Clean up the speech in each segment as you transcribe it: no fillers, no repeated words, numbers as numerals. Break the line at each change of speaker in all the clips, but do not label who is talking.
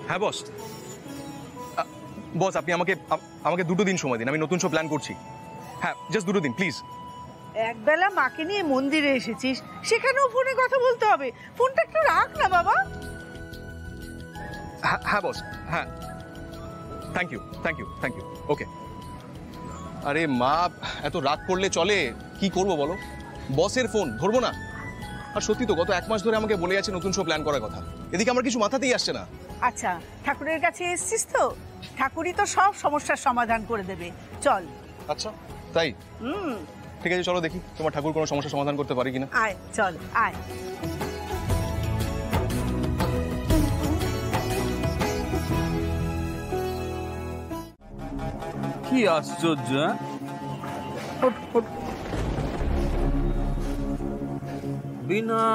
হ্যাঁ বস। বস আপনি আমাকে আমাকে 2 দিন সময় দিন, আমি নতুন শো প্ল্যান করছি। হ্যাঁ জাস্ট 2 দিন প্লিজ।
একবেলা মাকে নিয়ে মন্দিরে এসেছিস, সেখানেও ফোনে কথা বলতে হবে? ফোনটা একটু রাখ না বাবা।
হ্যাঁ বস, হ্যাঁ thank you thank you thank you. Okay. আরে মা এত রাগ করলে চলে? কি করবো বলো, বসের ফোন ধরবো না? আর সত্যি তো গত 1 মাস ধরে আমাকে বলে যাচ্ছে নতুন শো প্ল্যান করার কথা, এদিকে আমার কিছু মাথাতেই আসছে না।
আচ্ছা ঠাকুরের কাছে এসছিস তো, ঠাকুরই তো সব সমস্যার সমাধান করে দেবে, চল।
আচ্ছা তাই? ঠিক আছে চলো দেখি তোমার ঠাকুর কোনো সমস্যার সমাধান করতে পারি কিনা।
আয় চল আয়।
কি আশ্চর্য! বিনা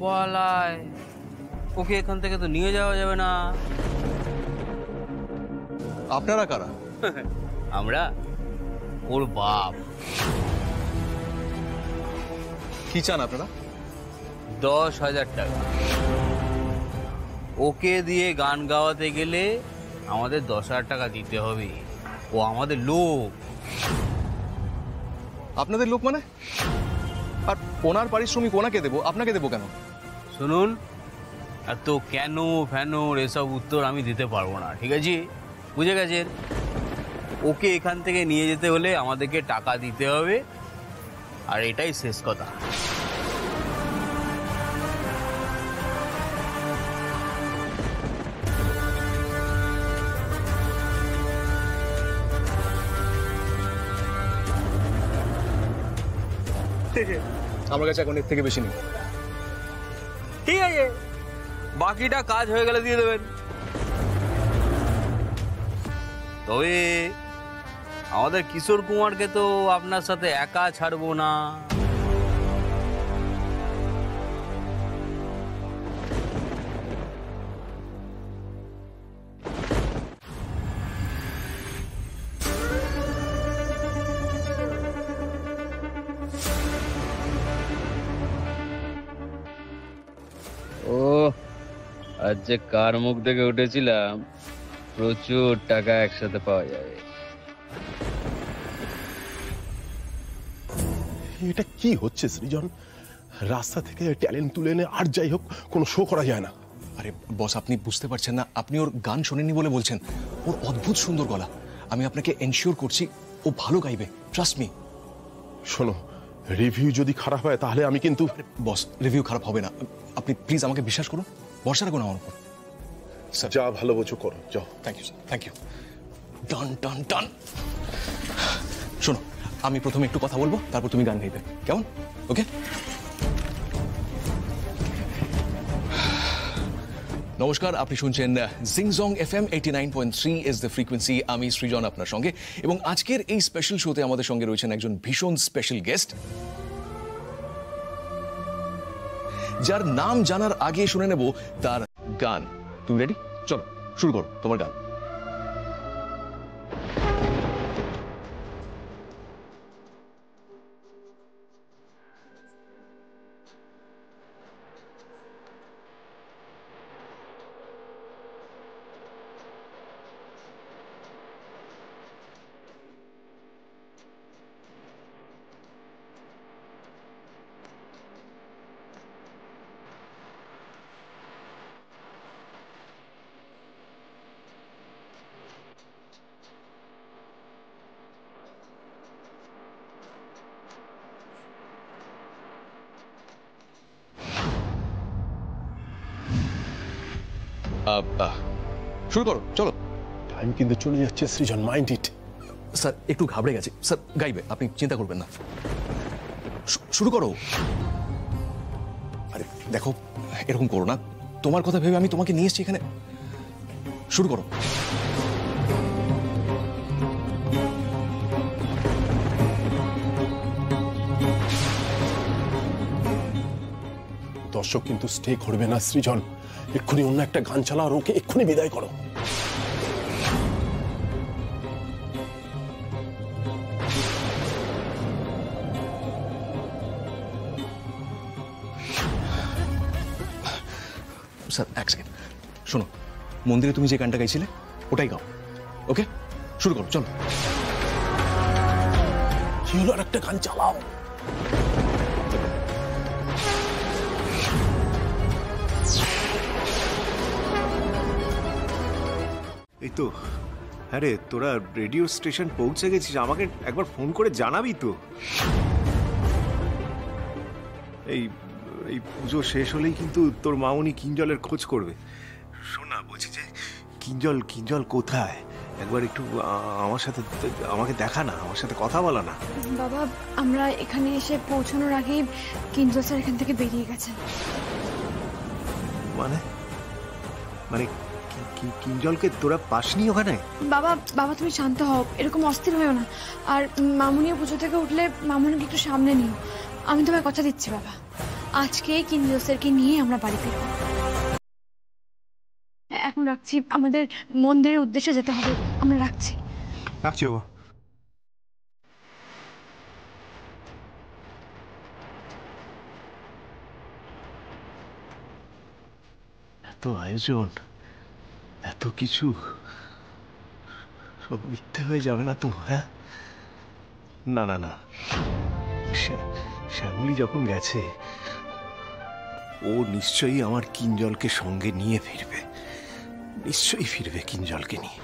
বলায় ওকে এখান থেকে তো নিয়ে যাওয়া যাবে না।
আপনারা কারা?
আমরা ওর বাপ।
কি চান আপনারা?
10,000 টাকা। ওকে দিয়ে গান গাওয়াতে গেলে আমাদের 10,000 টাকা দিতে হবে। ও আমাদের লোক।
আপনাদের লোক মানে? আর ওনার পারিশ্রমিক ওনাকে দেবো, আপনাকে দেবো কেন?
শুনুন, এত কেন ফ্যানোর এসব উত্তর আমি দিতে পারবো না, ঠিক আছে? বুঝে গেছেন? ওকে এখান থেকে নিয়ে যেতে হলে আমাদেরকে টাকা দিতে হবে, আর এটাই শেষ কথা।
আমার কাছে এখন এর থেকে বেশি নেই।
ঠিক আছে, বাকিটা কাজ হয়ে গেলে দিয়ে দেবেন। তবে আমাদের কিশোর কুমারকে তো আপনার সাথে একা ছাড়বো না। ও আজ যে কার মুখ দেখে উঠেছিলাম, প্রচুর টাকা একসাথে পাওয়া যাবে।
এটা কি হচ্ছে সৃজন? রাস্তা থেকে ট্যালেন্ট তুলে এনে আর যাই হোক কোনো শো করা যায় না।
আরে বস আপনি বুঝতে পারছেন না, আপনি ওর গান শোনেননি বলে বলছেন। ওর অদ্ভুত সুন্দর গলা, আমি আপনাকে এনশিওর করছি ও ভালো গাইবে, ট্রাস্ট মি।
শোনো, রিভিউ যদি খারাপ হয় তাহলে আমি কিন্তু।
বস রিভিউ খারাপ হবে না, আপনি প্লিজ আমাকে বিশ্বাস করুন, ভরসা রাখুন আমার উপর।
স্যার যা ভালো বোঝো করো, যাও।
Thank you sir, thank you. Done done done. শোনো, আমি প্রথমে একটু কথা বলবো, তারপর তুমি গান গাইবে, কেমন? ওকে। নমস্কার, আপনি শুনছেন জিংজং FM 89.3 ইজ দ্য ফ্রিকোয়েন্সি। আমি সৃজন আপনার সঙ্গে, এবং আজকের এই স্পেশাল শোতে আমাদের সঙ্গে রয়েছেন একজন ভীষণ স্পেশাল গেস্ট, যার নাম জানার আগে শুনে নেব তার গান। তুমি রেডি? চলো শুরু করো তোমার গান। শুরু করো, চলো।
টাইম কিন্তু চলে যাচ্ছে সৃজন, মাইন্ড ইট।
স্যার একটু ঘাবড়ে গেছে স্যার, গাইবে, আপনি চিন্তা করবেন না। শুরু করো। আরে দেখো এরকম করো না, তোমার কথা ভেবে আমি তোমাকে নিয়ে এসেছি এখানে। শুরু করো।
দর্শক কিন্তু স্টে করবে না সৃজন, এক্ষুনি অন্য একটা গান চালাও আর ওকে এক্ষুনি বিদায় করো।
স্যার এক সেকেন্ড, শোনো মন্দিরে তুমি যে গানটা গাইছিলে ওটাই গাও। ওকে, শুরু করো, চলো।
কি হলো, আর একটা গান চালাও।
এই তো। আরে তোরা রেডিও স্টেশন পৌঁছে গেছিস, আমাকে একবার ফোন করে জানাবি তো। এই এই পুজো শেষ হলেই কিন্তু তোর মামুনি কিঞ্জলের খোঁজ করবে। শোন না, বলছি যে কিঞ্জল কোথায়, একবার একটু আমার সাথে আমাকে দেখা না, আমার সাথে কথা বলা না।
বাবা, আমরা এখানে এসে পৌঁছানোর আগেই কিঞ্জল স্যার এখান থেকে বেরিয়ে গেছেন।
মানে মানে কিঞ্জলকে তোরা পাসনি ওখানে?
বাবা বাবা তুমি শান্ত হও, এরকম অস্থির হয়েও না। আর মামুনিও পুজো থেকে উঠলে মামুনিকে একটু সামনে নিও। আমি তোমায় কথা দিচ্ছি বাবা, আজকেই কিঞ্জল স্যারকে নিয়ে আমরা বাড়ি ফিরব। এখন রাখছি, আমাদের মন্দিরের উদ্দেশ্যে যেতে হবে। আমরা রাখছি।
বাবা। এত আয়োজন, এত কিছু, সব মিথ্যে হয়ে যাবে না তো? হ্যাঁ, না না না, শ্যামলী যখন গেছে ও নিশ্চয়ই আমার কিঞ্জলকে সঙ্গে নিয়ে ফিরবে, নিশ্চয়ই ফিরবে কিঞ্জলকে নিয়ে।